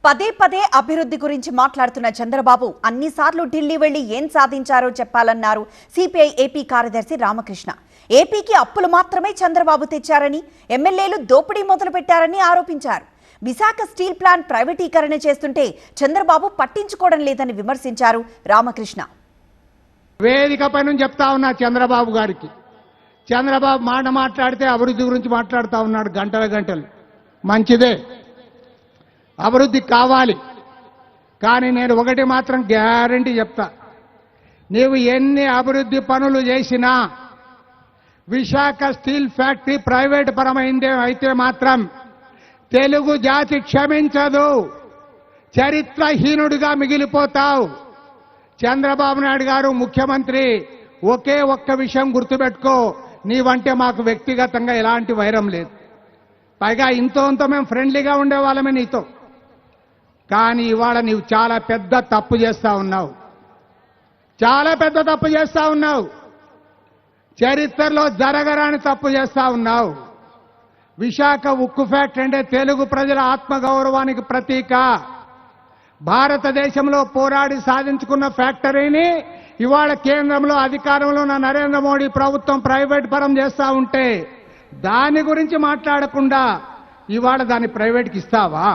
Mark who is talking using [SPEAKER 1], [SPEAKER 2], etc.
[SPEAKER 1] పదే పదే అభివృద్ధి గురించి మాట్లాడుతున్న చంద్రబాబు అన్నిసార్లు ఢిల్లీ వెళ్లి ఏం సాధించారో చెప్పాలన్నారు సిపిఐ ఏపీ కార్యదర్శి రామకృష్ణ. ఏపీకి అప్పులు మాత్రమే చంద్రబాబు తెచ్చారని, ఎమ్మెల్యేలు దోపిడీ మొదలుపెట్టారని ఆరోపించారు. విశాఖ స్టీల్ ప్లాంట్ ప్రైవేటీకరణ చేస్తుంటే చంద్రబాబు పట్టించుకోవడం లేదని విమర్శించారు రామకృష్ణ.
[SPEAKER 2] వేదికపై నుంచి చెప్తా ఉన్నా చంద్రబాబు గారికి, చంద్రబాబు మాట్లాడితే అభివృద్ధి గురించి మాట్లాడుతూ ఉన్నాడు గంటల గంటలు. మంచిదే, అభివృద్ధి కావాలి. కానీ నేను ఒకటి మాత్రం గ్యారంటీ చెప్తా, నీవు ఎన్ని అభివృద్ధి పనులు చేసినా విశాఖ స్టీల్ ఫ్యాక్టరీ ప్రైవేట్ పరమైందే అయితే మాత్రం తెలుగు జాతి క్షమించదు, చరిత్రహీనుడిగా మిగిలిపోతావు. చంద్రబాబు నాయుడు గారు ముఖ్యమంత్రి, ఒకే ఒక్క విషయం గుర్తుపెట్టుకో, నీవంటే మాకు వ్యక్తిగతంగా ఎలాంటి వైరం లేదు. పైగా ఇంతో మేము ఫ్రెండ్లీగా ఉండేవాళ్ళమే నీతో. కానీ ఇవాళ నీవు చాలా పెద్ద తప్పు చేస్తా ఉన్నావు, చాలా పెద్ద తప్పు చేస్తా ఉన్నావు. చరిత్రలో జరగరాని తప్పు చేస్తా ఉన్నావు. విశాఖ ఉక్కు ఫ్యాక్టరీ అంటే తెలుగు ప్రజల ఆత్మగౌరవానికి ప్రతీక. భారతదేశంలో పోరాడి సాధించుకున్న ఫ్యాక్టరీని ఇవాళ కేంద్రంలో అధికారంలో ఉన్న నరేంద్ర మోడీ ప్రభుత్వం ప్రైవేట్ పరం చేస్తా ఉంటే దాని గురించి మాట్లాడకుండా ఇవాళ దాన్ని ప్రైవేట్కి ఇస్తావా?